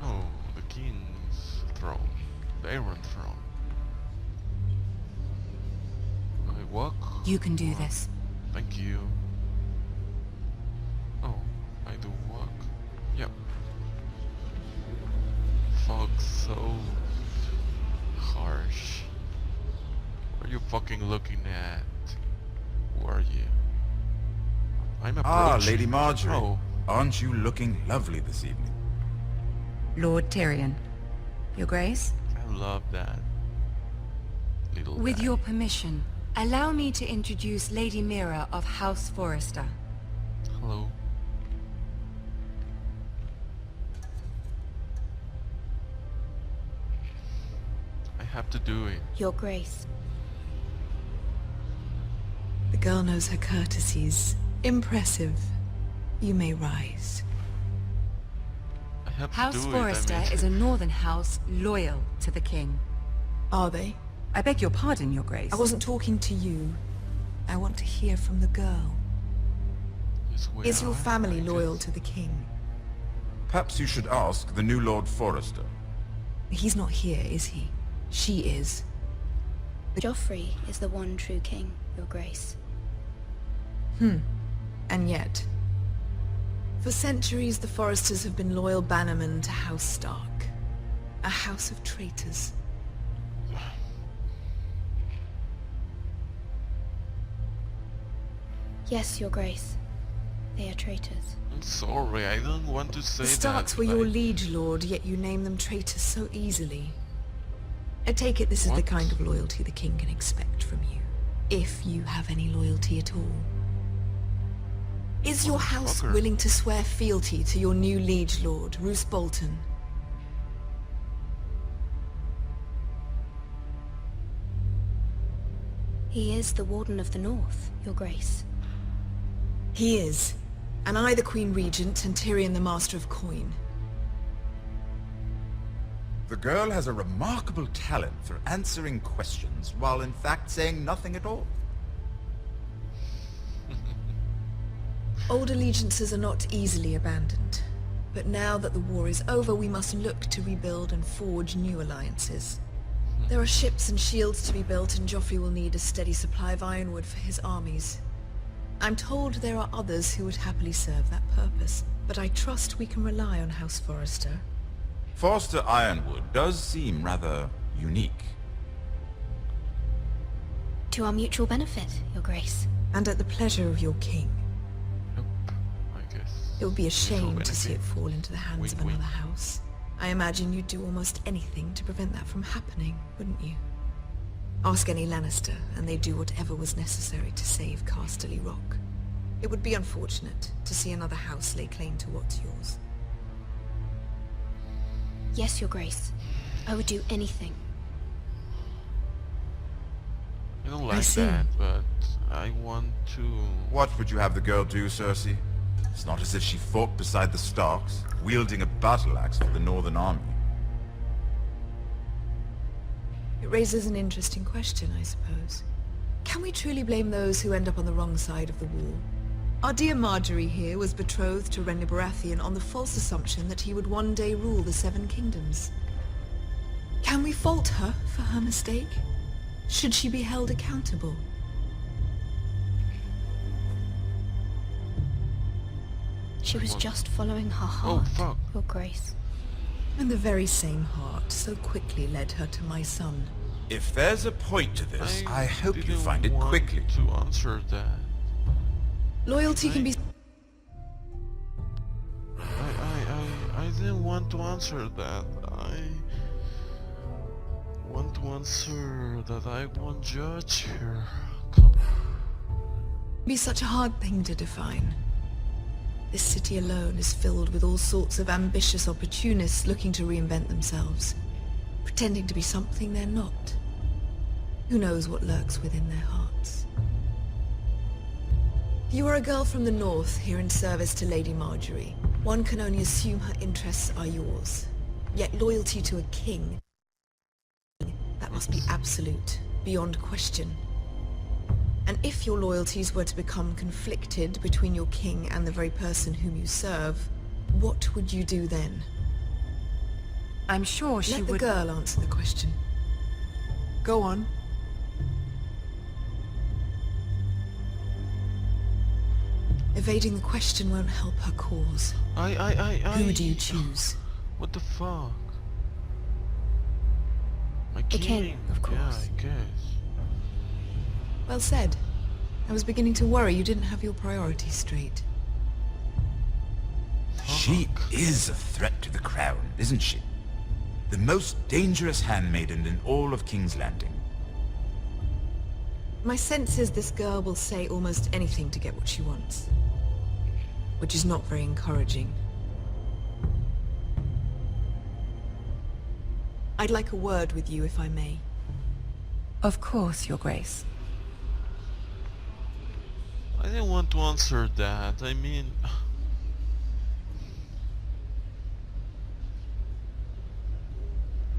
[SPEAKER 1] Oh, the king's throne. The Iron Throne. I walk.
[SPEAKER 12] You can do this.
[SPEAKER 1] Thank you. Oh, I do walk. Yep. Fog so harsh. What are you fucking looking at? Who are you? I'm approaching.
[SPEAKER 13] Lady Marjorie.
[SPEAKER 1] Oh,
[SPEAKER 13] Aren't you looking lovely this evening?
[SPEAKER 12] Lord Tyrion. Your Grace?
[SPEAKER 1] I love that. Little
[SPEAKER 12] With
[SPEAKER 1] guy.
[SPEAKER 12] your permission, allow me to introduce Lady Mira of House Forrester.
[SPEAKER 1] Hello. I have to do it.
[SPEAKER 2] Your Grace.
[SPEAKER 14] The girl knows her courtesies. Impressive. You may rise.
[SPEAKER 1] I have
[SPEAKER 12] House
[SPEAKER 1] to do
[SPEAKER 12] Forrester
[SPEAKER 1] it. I mean,
[SPEAKER 12] is a northern house loyal to the king.
[SPEAKER 14] Are they?
[SPEAKER 12] I beg your pardon, Your Grace.
[SPEAKER 14] I wasn't talking to you. I want to hear from the girl.
[SPEAKER 1] yes, we
[SPEAKER 14] Is your
[SPEAKER 1] are,
[SPEAKER 14] family
[SPEAKER 1] I
[SPEAKER 14] loyal
[SPEAKER 1] guess.
[SPEAKER 14] to the king?
[SPEAKER 13] Perhaps you should ask the new Lord Forrester.
[SPEAKER 14] He's not here, is he? She is.
[SPEAKER 2] Joffrey is the one true king, Your Grace.
[SPEAKER 14] And yet, for centuries the Forresters have been loyal bannermen to House Stark. A house of traitors.
[SPEAKER 2] Yes, Your Grace. They are traitors.
[SPEAKER 1] I'm sorry, I don't want to say
[SPEAKER 14] The
[SPEAKER 1] that.
[SPEAKER 14] Starks were
[SPEAKER 1] but
[SPEAKER 14] your
[SPEAKER 1] I-
[SPEAKER 14] liege lord, yet you name them traitors so easily. I take it this is the
[SPEAKER 1] What?
[SPEAKER 14] kind of loyalty the king can expect from you. If you have any loyalty at all. Is your house
[SPEAKER 1] Motherfucker.
[SPEAKER 14] willing to swear fealty to your new liege lord, Roose Bolton?
[SPEAKER 2] He is the Warden of the North, Your Grace.
[SPEAKER 14] He is. And I the Queen Regent and Tyrion the Master of Coin.
[SPEAKER 13] The girl has a remarkable talent for answering questions while in fact saying nothing at all.
[SPEAKER 14] Old allegiances are not easily abandoned. But now that the war is over, we must look to rebuild and forge new alliances. There are ships and shields to be built, and Joffrey will need a steady supply of ironwood for his armies. I'm told there are others who would happily serve that purpose, but I trust we can rely on House Forrester.
[SPEAKER 13] Forster Ironwood does seem rather unique.
[SPEAKER 2] To our mutual benefit, Your Grace.
[SPEAKER 14] And at the pleasure of your king.
[SPEAKER 1] Nope, I guess.
[SPEAKER 14] It would be a
[SPEAKER 1] Mutual
[SPEAKER 14] shame to see it
[SPEAKER 1] benefit.
[SPEAKER 14] fall into the hands of
[SPEAKER 1] Wink,
[SPEAKER 14] another
[SPEAKER 1] wink.
[SPEAKER 14] house. I imagine you'd do almost anything to prevent that from happening, wouldn't you? Ask any Lannister, and they'd do whatever was necessary to save Casterly Rock. It would be unfortunate to see another house lay claim to what's yours.
[SPEAKER 2] Yes, Your Grace. I would do anything.
[SPEAKER 1] I don't
[SPEAKER 14] I
[SPEAKER 1] like
[SPEAKER 14] see.
[SPEAKER 1] that, but I want to...
[SPEAKER 13] What would you have the girl do, Cersei? It's not as if she fought beside the Starks, wielding a battle axe for the Northern Army.
[SPEAKER 14] It raises an interesting question, I suppose. Can we truly blame those who end up on the wrong side of the wall? Our dear Marjorie here was betrothed to Renly Baratheon on the false assumption that he would one day rule the Seven Kingdoms. Can we fault her for her mistake? Should she be held accountable?
[SPEAKER 2] She was just following her heart,
[SPEAKER 1] fuck.
[SPEAKER 2] Your Grace.
[SPEAKER 14] And the very same heart so quickly led her to my son.
[SPEAKER 13] If there's a point to this, I hope you
[SPEAKER 1] didn't
[SPEAKER 13] find it
[SPEAKER 1] want
[SPEAKER 13] quickly.
[SPEAKER 1] to answer that.
[SPEAKER 14] Loyalty can be...
[SPEAKER 1] I didn't want to answer that. I want to answer that I won't judge her. Come.
[SPEAKER 14] be such a hard thing to define. This city alone is filled with all sorts of ambitious opportunists looking to reinvent themselves, pretending to be something they're not. Who knows what lurks within their hearts? You are a girl from the north, here in service to Lady Marjorie. One can only assume her interests are yours. Yet loyalty to a king, that must be absolute, beyond question. And if your loyalties were to become conflicted between your king and the very person whom you serve, what would you do then?
[SPEAKER 12] I'm sure she
[SPEAKER 14] would...
[SPEAKER 12] would...
[SPEAKER 14] Let the girl answer the question. Go on. Evading the question won't help her cause. Who do you choose?
[SPEAKER 1] What the fuck? My
[SPEAKER 2] The king, of course.
[SPEAKER 1] Yeah, I guess.
[SPEAKER 14] Well said. I was beginning to worry you didn't have your priorities straight.
[SPEAKER 13] She is a threat to the crown, isn't she? The most dangerous handmaiden in all of King's Landing.
[SPEAKER 14] My sense is this girl will say almost anything to get what she wants. Which is not very encouraging. I'd like a word with you, if I may.
[SPEAKER 12] Of course, Your Grace.
[SPEAKER 1] I didn't want to answer that. I mean...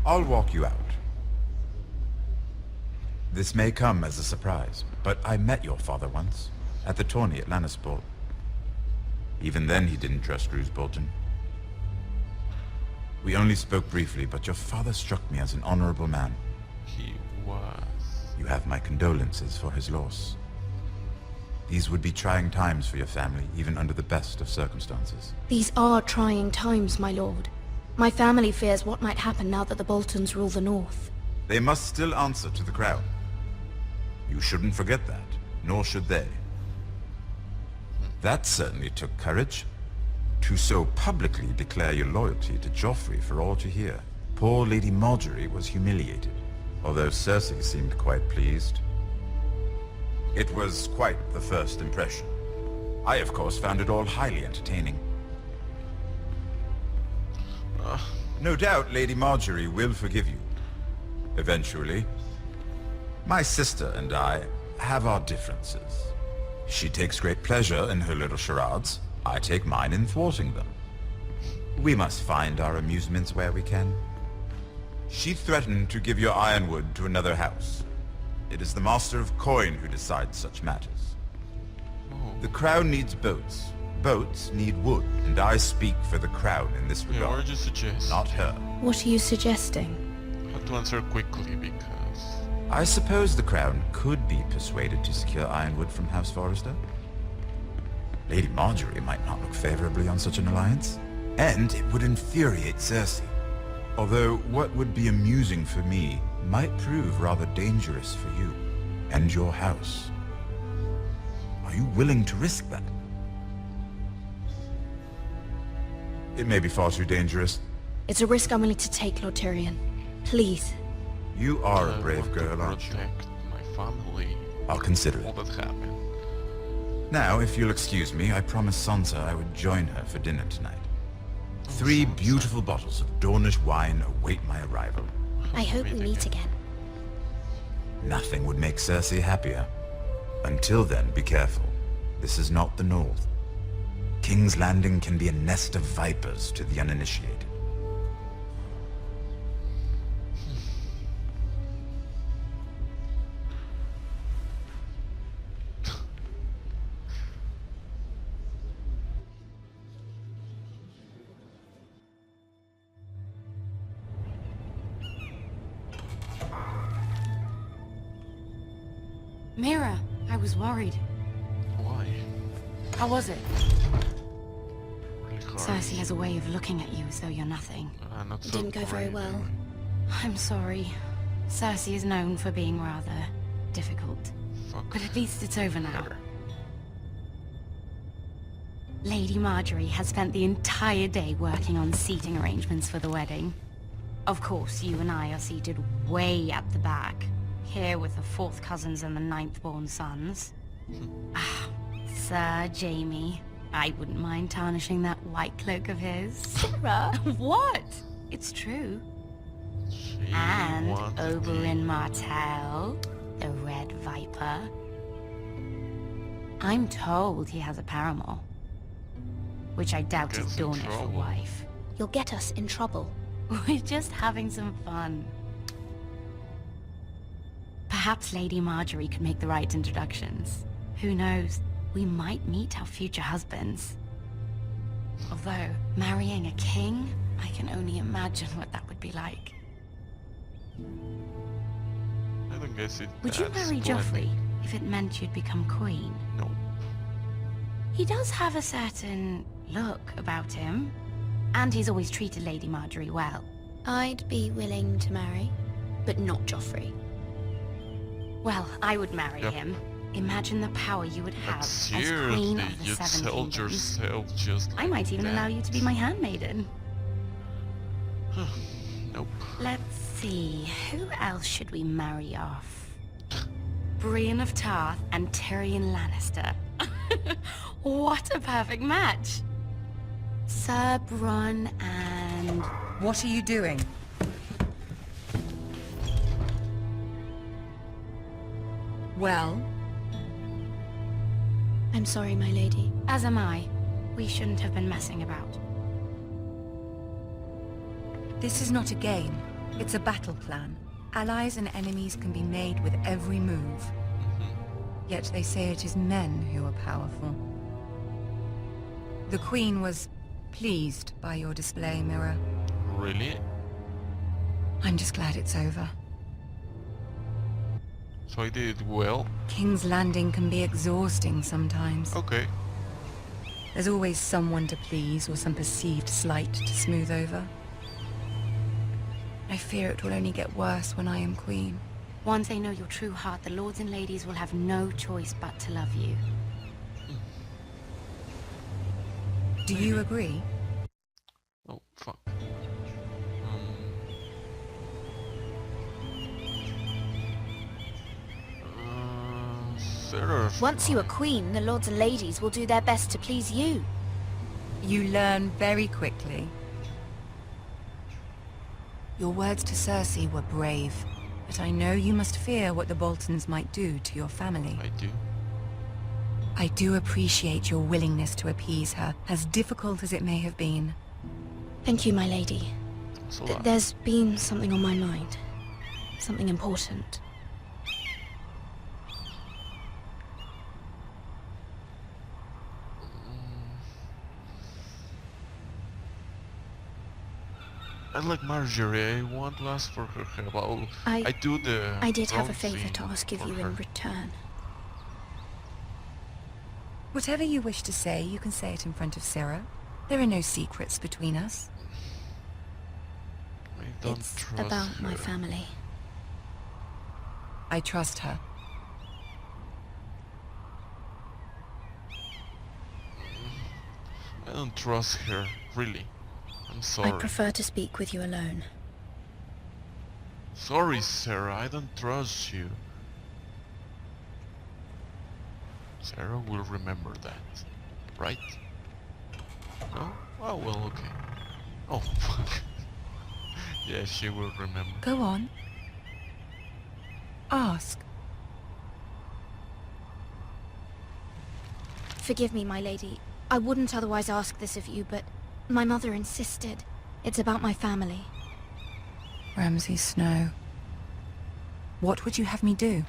[SPEAKER 13] I'll walk you out. This may come as a surprise, but I met your father once, at the tourney at Lannisport. Even then he didn't trust Roose Bolton. We only spoke briefly, but your father struck me as an honorable man.
[SPEAKER 1] He was...
[SPEAKER 13] You have my condolences for his loss. These would be trying times for your family, even under the best of circumstances.
[SPEAKER 2] These are trying times, my lord. My family fears what might happen now that the Boltons rule the north.
[SPEAKER 13] They must still answer to the crown. You shouldn't forget that, nor should they. That certainly took courage. To so publicly declare your loyalty to Joffrey for all to hear. Poor Lady Marjorie was humiliated, although Cersei seemed quite pleased. It was quite the first impression. I, of course, found it all highly entertaining. No doubt Lady Marjorie will forgive you. Eventually. My sister and I have our differences. She takes great pleasure in her little charades. I take mine in thwarting them. We must find our amusements where we can. She threatened to give your ironwood to another house. It is the Master of Coin who decides such matters. The crown needs boats. Boats need wood, and I speak for the crown in this regard.
[SPEAKER 1] Yeah, what did you suggest?
[SPEAKER 13] Not her.
[SPEAKER 2] What are you suggesting?
[SPEAKER 1] Have to answer quickly because...
[SPEAKER 13] I suppose the crown could be persuaded to secure ironwood from House Forrester. Lady Marjorie might not look favorably on such an alliance, and it would infuriate Cersei. Although what would be amusing for me might prove rather dangerous for you and your house. Are you willing to risk that? It may be far too dangerous.
[SPEAKER 2] It's a risk I'm willing to take, Lord Tyrion. Please.
[SPEAKER 13] You are a brave
[SPEAKER 1] want
[SPEAKER 13] girl,
[SPEAKER 1] to
[SPEAKER 13] aren't you?
[SPEAKER 1] protect my family.
[SPEAKER 13] I'll consider
[SPEAKER 1] All
[SPEAKER 13] it.
[SPEAKER 1] that happened.
[SPEAKER 13] Now, if you'll excuse me, I promised Sansa I would join her for dinner tonight. 3 beautiful bottles of Dornish wine await my arrival.
[SPEAKER 2] I hope we
[SPEAKER 1] Meet
[SPEAKER 2] meet
[SPEAKER 1] again.
[SPEAKER 2] again.
[SPEAKER 13] Nothing would make Cersei happier. Until then, be careful. This is not the North. King's Landing can be a nest of vipers to the uninitiated.
[SPEAKER 2] Mira, I was worried.
[SPEAKER 1] Why?
[SPEAKER 2] How was it?
[SPEAKER 1] Really hard.
[SPEAKER 2] Cersei has a way of looking at you as though you're nothing.
[SPEAKER 1] Not so
[SPEAKER 2] Didn't go very
[SPEAKER 1] great.
[SPEAKER 2] well. I'm sorry. Cersei is known for being rather difficult.
[SPEAKER 1] Fuck.
[SPEAKER 2] But at least it's over now.
[SPEAKER 1] her.
[SPEAKER 2] Lady Marjorie has spent the entire day working on seating arrangements for the wedding. Of course, you and I are seated way at the back. Here with the 4th cousins and the 9th-born sons. Sir Jamie. I wouldn't mind tarnishing that white cloak of his. Sarah? What? It's true.
[SPEAKER 1] She
[SPEAKER 2] And
[SPEAKER 1] wanted
[SPEAKER 2] Oberyn Martell, the Red Viper. I'm told he has a paramour. Which I doubt is
[SPEAKER 1] Gets in
[SPEAKER 2] Dornish for
[SPEAKER 1] trouble.
[SPEAKER 2] wife. You'll get us in trouble. We're just having some fun. Perhaps Lady Marjorie could make the right introductions. Who knows? We might meet our future husbands. Although, marrying a king, I can only imagine what that would be like.
[SPEAKER 1] I don't guess it.
[SPEAKER 2] Would you
[SPEAKER 1] that's
[SPEAKER 2] marry
[SPEAKER 1] plenty.
[SPEAKER 2] Joffrey if it meant you'd become queen?
[SPEAKER 1] No.
[SPEAKER 2] He does have a certain look about him. And he's always treated Lady Marjorie well. I'd be willing to marry, but not Joffrey. Well, I would marry
[SPEAKER 1] Yep.
[SPEAKER 2] him. Imagine the power you would have
[SPEAKER 1] But
[SPEAKER 2] as
[SPEAKER 1] seriously,
[SPEAKER 2] queen of the
[SPEAKER 1] you'd
[SPEAKER 2] 7
[SPEAKER 1] sell
[SPEAKER 2] kingdoms.
[SPEAKER 1] yourself just
[SPEAKER 2] I
[SPEAKER 1] like
[SPEAKER 2] might even
[SPEAKER 1] that.
[SPEAKER 2] allow you to be my handmaiden.
[SPEAKER 1] Nope.
[SPEAKER 2] Let's see, who else should we marry off? Brienne of Tarth and Tyrion Lannister. What a perfect match! Sir Bronn and...
[SPEAKER 12] What are you doing? Well?
[SPEAKER 2] I'm sorry, my lady. As am I. We shouldn't have been messing about.
[SPEAKER 12] This is not a game. It's a battle plan. Allies and enemies can be made with every move. Yet they say it is men who are powerful. The Queen was pleased by your display, Mira.
[SPEAKER 1] Really?
[SPEAKER 12] I'm just glad it's over.
[SPEAKER 1] So I did well?
[SPEAKER 12] King's Landing can be exhausting sometimes.
[SPEAKER 1] Okay.
[SPEAKER 12] There's always someone to please or some perceived slight to smooth over. I fear it will only get worse when I am queen.
[SPEAKER 2] Once they know your true heart, the lords and ladies will have no choice but to love you.
[SPEAKER 12] Do you agree?
[SPEAKER 1] Oh, fuck. Sarah.
[SPEAKER 2] Once you are queen, the lords and ladies will do their best to please you.
[SPEAKER 12] You learn very quickly. Your words to Cersei were brave, but I know you must fear what the Boltons might do to your family.
[SPEAKER 1] I do.
[SPEAKER 12] I do appreciate your willingness to appease her, as difficult as it may have been.
[SPEAKER 2] Thank you, my lady.
[SPEAKER 1] So
[SPEAKER 2] There's been something on my mind. Something important.
[SPEAKER 1] I like Marjorie. I want to ask for her help. I do the.
[SPEAKER 2] I did have a
[SPEAKER 1] wrong
[SPEAKER 2] favor
[SPEAKER 1] thing
[SPEAKER 2] to ask of
[SPEAKER 1] for
[SPEAKER 2] you
[SPEAKER 1] her.
[SPEAKER 2] in return.
[SPEAKER 12] Whatever you wish to say, you can say it in front of Sarah. There are no secrets between us.
[SPEAKER 1] I don't
[SPEAKER 2] It's
[SPEAKER 1] trust
[SPEAKER 2] about my
[SPEAKER 1] her.
[SPEAKER 2] family.
[SPEAKER 12] I trust her.
[SPEAKER 1] I don't trust her, really. I'm sorry.
[SPEAKER 2] I prefer to speak with you alone.
[SPEAKER 1] Sorry, Sarah, I don't trust you. Sarah will remember that, right? No? Oh, well, okay. Oh, fuck. Yeah, she will remember.
[SPEAKER 12] Go on. Ask.
[SPEAKER 2] Forgive me, my lady. I wouldn't otherwise ask this of you, but my mother insisted. It's about my family.
[SPEAKER 12] Ramsay Snow. What would you have me do?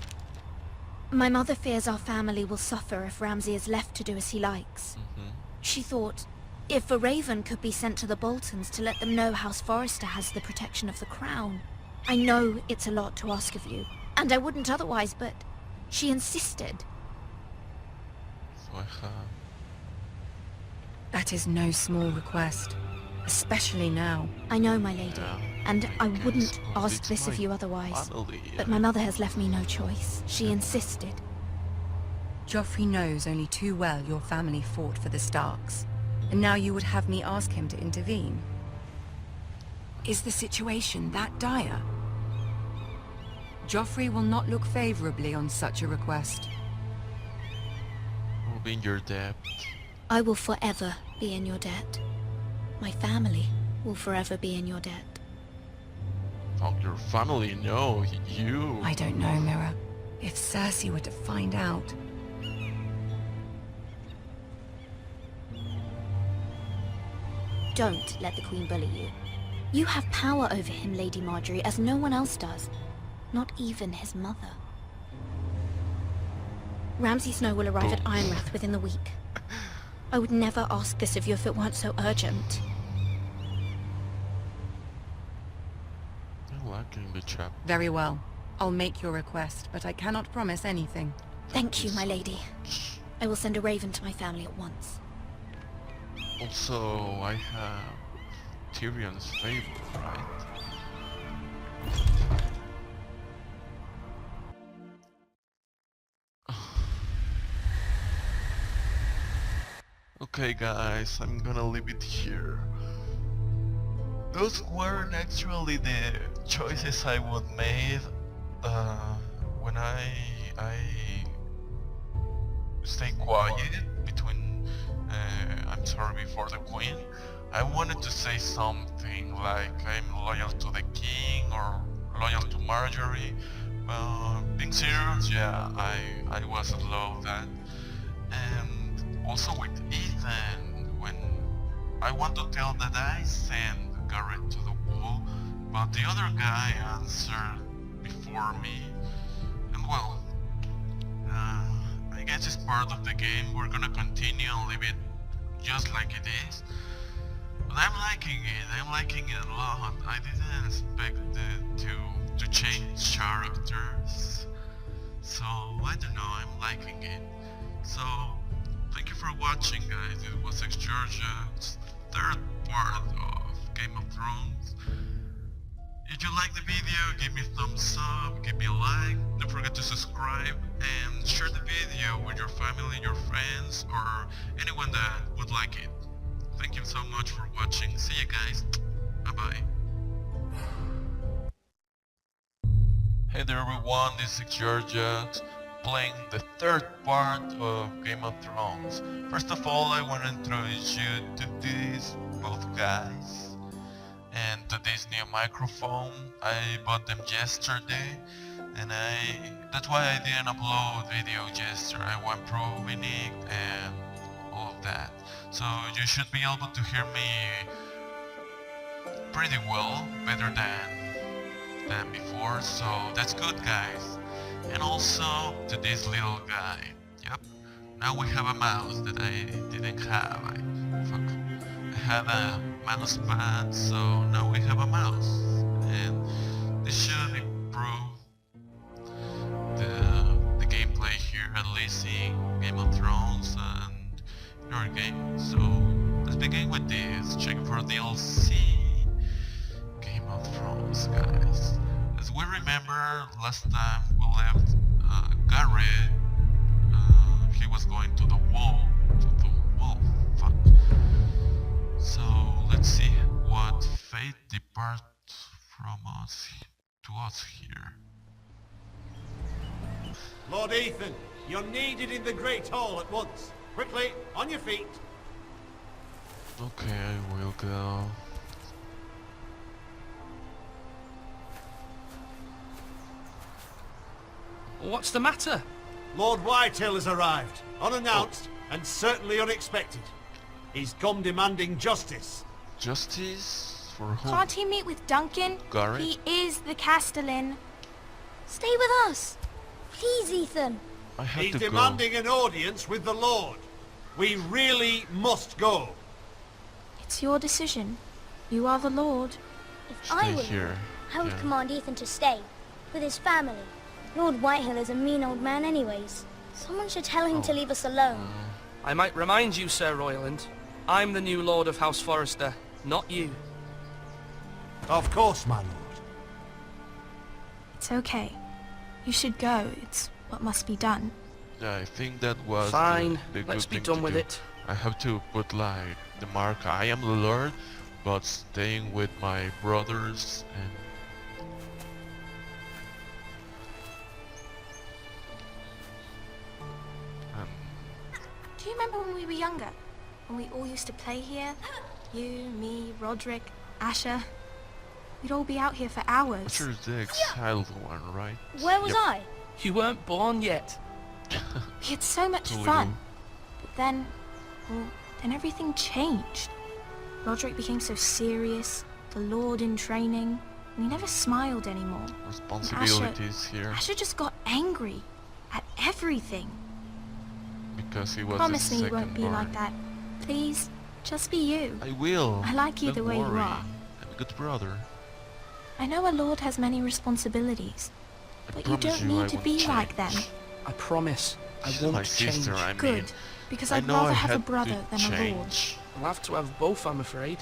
[SPEAKER 2] My mother fears our family will suffer if Ramsay is left to do as he likes. She thought, if a raven could be sent to the Boltons to let them know House Forrester has the protection of the crown. I know it's a lot to ask of you, and I wouldn't otherwise, but she insisted.
[SPEAKER 1] So I have...
[SPEAKER 12] That is no small request, especially now.
[SPEAKER 2] I know, my lady,
[SPEAKER 1] Yeah,
[SPEAKER 2] and I
[SPEAKER 1] guess,
[SPEAKER 2] wouldn't
[SPEAKER 1] 'cause
[SPEAKER 2] ask
[SPEAKER 1] it's
[SPEAKER 2] this of
[SPEAKER 1] my
[SPEAKER 2] you otherwise.
[SPEAKER 1] family,
[SPEAKER 2] But my mother has left me no choice. She insisted.
[SPEAKER 12] Joffrey knows only too well your family fought for the Starks, and now you would have me ask him to intervene? Is the situation that dire? Joffrey will not look favorably on such a request.
[SPEAKER 1] Will be in your debt.
[SPEAKER 2] I will forever be in your debt. My family will forever be in your debt.
[SPEAKER 1] Oh, your family, no, you.
[SPEAKER 12] I don't know, Mira. If Cersei were to find out...
[SPEAKER 2] Don't let the Queen bully you. You have power over him, Lady Marjorie, as no one else does. Not even his mother. Ramsay Snow will arrive at Ironrath within the week. I would never ask this of you if it weren't so urgent.
[SPEAKER 1] I'm lacking the chap.
[SPEAKER 12] Very well. I'll make your request, but I cannot promise anything.
[SPEAKER 2] Thank you, my lady. I will send a raven to my family at once.
[SPEAKER 1] Also, I have Tyrion's favor, right? Okay guys, I'm gonna leave it here. Those weren't actually the choices I would made when I stay quiet between I'm sorry before the queen. I wanted to say something like I'm loyal to the king or loyal to Marjorie. Being serious, yeah, I was in love with that. And also with Ethan, when I want to tell that I sent Garrett to the wall, but the other guy answered before me. And well, I guess it's part of the game. We're gonna continue and leave it just like it is. But I'm liking it a lot. I didn't expect it to change characters. So I don't know, I'm liking it. So thank you for watching guys. It was XyoryoX third part of Game of Thrones. If you like the video, give me a thumbs up, give me a like, don't forget to subscribe and share the video with your family, your friends, or anyone that would like it. Thank you so much for watching. See you guys. Bye bye. Hey there everyone, this is XyoryoX playing the third part of Game of Thrones. First of all, I want to introduce you to these both guys and to this new microphone. I bought them yesterday and that's why I didn't upload video yesterday. I went proving it and all of that. So you should be able to hear me pretty well, better than before, so that's good guys. And also to this little guy. Yep, now we have a mouse that I didn't have. I had a mouse pad, so now we have a mouse. And this should improve the gameplay here, at least in Game of Thrones and in our game. So let's begin with this. Check for DLC Game of Thrones guys. As we remember, last time we left Garrett, he was going to the wall, fuck. So let's see what fate departs from us, to us here.
[SPEAKER 5] Lord Ethan, you're needed in the Great Hall at once. Quickly, on your feet.
[SPEAKER 1] Okay, I will go.
[SPEAKER 4] What's the matter?
[SPEAKER 5] Lord Whitehill has arrived, unannounced and certainly unexpected. He's come demanding justice.
[SPEAKER 1] Justice? For whom?
[SPEAKER 3] Can't he meet with Duncan?
[SPEAKER 1] Garrett?
[SPEAKER 3] He is the Castellan.
[SPEAKER 15] Stay with us. Please, Ethan.
[SPEAKER 1] I have
[SPEAKER 5] He's
[SPEAKER 1] to
[SPEAKER 5] demanding an audience with the Lord. We really must go.
[SPEAKER 3] It's your decision. You are the Lord.
[SPEAKER 15] If I were
[SPEAKER 1] here.
[SPEAKER 15] I would command Ethan to stay, with his family. Lord Whitehill is a mean old man anyways. Someone should tell him to leave us alone.
[SPEAKER 4] I might remind you, Sir Royland, I'm the new Lord of House Forrester, not you.
[SPEAKER 5] Of course, my lord.
[SPEAKER 3] It's okay. You should go. It's what must be done.
[SPEAKER 1] Yeah, I think that was
[SPEAKER 4] Fine,
[SPEAKER 1] the
[SPEAKER 4] let's
[SPEAKER 1] good
[SPEAKER 4] be
[SPEAKER 1] thing
[SPEAKER 4] done
[SPEAKER 1] to
[SPEAKER 4] with
[SPEAKER 1] do.
[SPEAKER 4] it.
[SPEAKER 1] I have to put like the mark, I am the Lord, but staying with my brothers and
[SPEAKER 3] Do you remember when we were younger? When we all used to play here? You, me, Roderick, Asher. We'd all be out here for hours.
[SPEAKER 1] you're the exiled one, right?
[SPEAKER 15] Where was I?
[SPEAKER 4] You weren't born yet.
[SPEAKER 3] We had so much
[SPEAKER 1] Totally
[SPEAKER 3] fun.
[SPEAKER 1] do.
[SPEAKER 3] But then, well, then everything changed. Roderick became so serious, the Lord in training, and he never smiled anymore.
[SPEAKER 1] Responsibilities here.
[SPEAKER 3] Asher just got angry at everything.
[SPEAKER 1] Because he was
[SPEAKER 3] Promise
[SPEAKER 1] the
[SPEAKER 3] me you
[SPEAKER 1] second
[SPEAKER 3] won't be
[SPEAKER 1] born.
[SPEAKER 3] like that. Please, just be you.
[SPEAKER 1] I will.
[SPEAKER 3] I like you
[SPEAKER 1] Don't
[SPEAKER 3] the way you
[SPEAKER 1] worry.
[SPEAKER 3] are.
[SPEAKER 1] I'm a good brother.
[SPEAKER 3] I know a lord has many responsibilities, but you
[SPEAKER 1] promise
[SPEAKER 3] don't
[SPEAKER 1] you I
[SPEAKER 3] need to
[SPEAKER 1] won't
[SPEAKER 3] be like them.
[SPEAKER 1] change.
[SPEAKER 4] I promise, I
[SPEAKER 1] She's
[SPEAKER 4] won't
[SPEAKER 1] my
[SPEAKER 4] change.
[SPEAKER 1] sister, I mean.
[SPEAKER 3] Good, because
[SPEAKER 1] I
[SPEAKER 3] I'd
[SPEAKER 1] know
[SPEAKER 3] rather
[SPEAKER 1] I
[SPEAKER 3] have a
[SPEAKER 1] had to
[SPEAKER 3] brother than a lord.
[SPEAKER 1] change.
[SPEAKER 4] I'll have to have both, I'm afraid.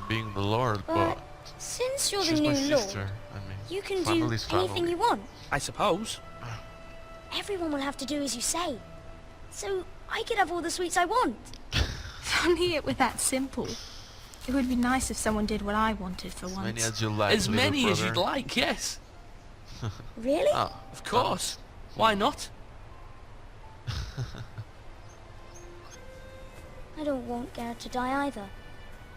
[SPEAKER 1] Being the Lord,
[SPEAKER 15] But
[SPEAKER 1] but
[SPEAKER 15] since you're the
[SPEAKER 1] she's
[SPEAKER 15] new
[SPEAKER 1] my
[SPEAKER 15] lord,
[SPEAKER 1] sister. I mean,
[SPEAKER 15] you can do
[SPEAKER 1] family's
[SPEAKER 15] anything
[SPEAKER 1] family.
[SPEAKER 15] you want.
[SPEAKER 4] I suppose.
[SPEAKER 15] Everyone will have to do as you say. So I could have all the sweets I want.
[SPEAKER 3] If only it were that simple. It would be nice if someone did what I wanted for
[SPEAKER 1] As
[SPEAKER 3] once.
[SPEAKER 1] many as you like,
[SPEAKER 4] As
[SPEAKER 1] little
[SPEAKER 4] many as
[SPEAKER 1] brother.
[SPEAKER 4] you'd like, yes.
[SPEAKER 15] Really?
[SPEAKER 1] Ah,
[SPEAKER 4] Of course. Why not?
[SPEAKER 15] I don't want Garrett to die either.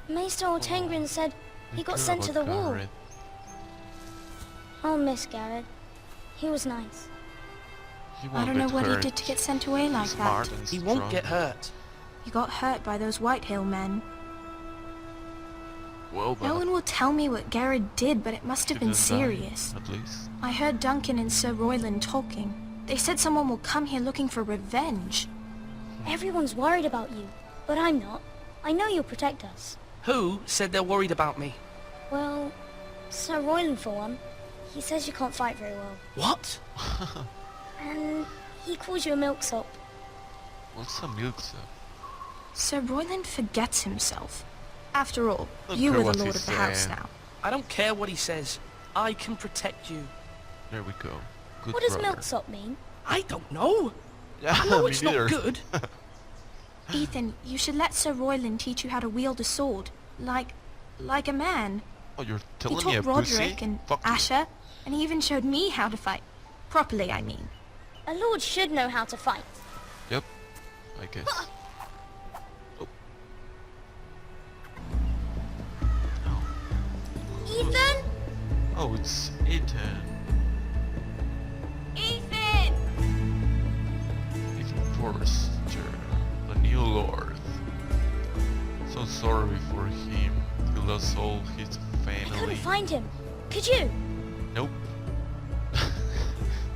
[SPEAKER 15] Maester Ortengrin said he got
[SPEAKER 1] care
[SPEAKER 15] sent to the
[SPEAKER 1] about
[SPEAKER 15] wall.
[SPEAKER 1] Garrett.
[SPEAKER 15] I'll miss Garrett. He was nice.
[SPEAKER 1] He
[SPEAKER 3] I
[SPEAKER 1] won't
[SPEAKER 3] don't know
[SPEAKER 1] get
[SPEAKER 3] what he
[SPEAKER 1] hurt.
[SPEAKER 3] did to get sent away like
[SPEAKER 1] Smart
[SPEAKER 3] that.
[SPEAKER 1] and
[SPEAKER 4] He won't
[SPEAKER 1] strong.
[SPEAKER 4] get hurt.
[SPEAKER 3] He got hurt by those Whitehill men.
[SPEAKER 1] Well, but
[SPEAKER 3] No one will tell me what Garrett did, but it must have been
[SPEAKER 1] didn't die,
[SPEAKER 3] serious.
[SPEAKER 1] at least.
[SPEAKER 3] I heard Duncan and Sir Royland talking. They said someone will come here looking for revenge.
[SPEAKER 15] Everyone's worried about you, but I'm not. I know you'll protect us.
[SPEAKER 4] Who said they're worried about me?
[SPEAKER 15] Well, Sir Royland for one. He says you can't fight very well.
[SPEAKER 4] What?
[SPEAKER 15] And he calls you a milksop.
[SPEAKER 1] What's a milksop?
[SPEAKER 3] Sir Royland forgets himself. After all,
[SPEAKER 1] Don't
[SPEAKER 3] you
[SPEAKER 1] care
[SPEAKER 3] are the
[SPEAKER 1] what
[SPEAKER 3] lord
[SPEAKER 1] he's
[SPEAKER 3] of the house
[SPEAKER 1] saying.
[SPEAKER 3] now.
[SPEAKER 4] I don't care what he says. I can protect you.
[SPEAKER 1] There we go. Good
[SPEAKER 15] What does
[SPEAKER 1] brother.
[SPEAKER 15] milksop mean?
[SPEAKER 4] I don't know.
[SPEAKER 1] Yeah,
[SPEAKER 4] I know
[SPEAKER 1] me
[SPEAKER 4] it's
[SPEAKER 1] neither.
[SPEAKER 4] not good.
[SPEAKER 3] Ethan, you should let Sir Royland teach you how to wield a sword. Like a man.
[SPEAKER 1] Oh, you're
[SPEAKER 3] He
[SPEAKER 1] telling me a
[SPEAKER 3] taught
[SPEAKER 1] pussy?
[SPEAKER 3] Roderick and
[SPEAKER 1] Fuck you.
[SPEAKER 3] Asher, and he even showed me how to fight. Properly, I mean.
[SPEAKER 15] A lord should know how to fight.
[SPEAKER 1] Yep, I guess. Oh.
[SPEAKER 15] Ethan?
[SPEAKER 1] Oh, it's Ethan.
[SPEAKER 3] Ethan!
[SPEAKER 1] Ethan Forrester, the new Lord. So sorry for him. He lost all his
[SPEAKER 15] I couldn't
[SPEAKER 1] family.
[SPEAKER 15] find him. Could you?
[SPEAKER 1] Nope.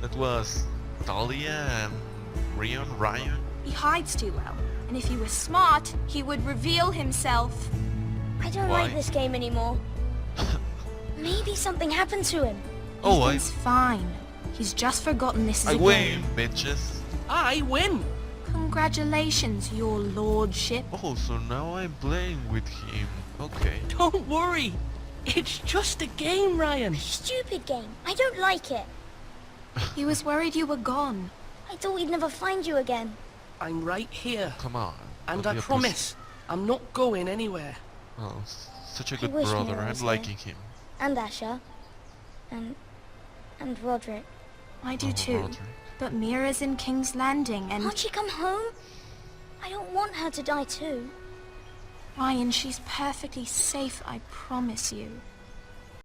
[SPEAKER 1] That was Talia and Ryan.
[SPEAKER 3] He hides too well, and if he was smart, he would reveal himself.
[SPEAKER 15] I don't
[SPEAKER 1] Why?
[SPEAKER 15] like this game anymore. Maybe something happened to him.
[SPEAKER 1] Oh,
[SPEAKER 3] Ethan's fine. He's just forgotten this is
[SPEAKER 1] I
[SPEAKER 3] a
[SPEAKER 1] win,
[SPEAKER 3] game.
[SPEAKER 1] bitches.
[SPEAKER 4] I win.
[SPEAKER 3] Congratulations, your lordship.
[SPEAKER 1] Oh, so now I'm playing with him. Okay.
[SPEAKER 4] Don't worry. It's just a game, Ryan.
[SPEAKER 15] Stupid game. I don't like it.
[SPEAKER 3] He was worried you were gone.
[SPEAKER 15] I thought we'd never find you again.
[SPEAKER 4] I'm right here.
[SPEAKER 1] Come on.
[SPEAKER 4] And
[SPEAKER 1] don't
[SPEAKER 4] I
[SPEAKER 1] be a pussy.
[SPEAKER 4] promise, I'm not going anywhere.
[SPEAKER 1] Oh, such a
[SPEAKER 15] I
[SPEAKER 1] good
[SPEAKER 15] wish
[SPEAKER 1] brother.
[SPEAKER 15] Mira
[SPEAKER 1] I'm
[SPEAKER 15] was
[SPEAKER 1] liking him.
[SPEAKER 15] And Asher. And Roderick.
[SPEAKER 3] I do
[SPEAKER 1] Oh,
[SPEAKER 3] too.
[SPEAKER 1] Roderick.
[SPEAKER 3] But Mira's in King's Landing and...
[SPEAKER 15] Can't she come home? I don't want her to die too.
[SPEAKER 3] Ryan, she's perfectly safe, I promise you.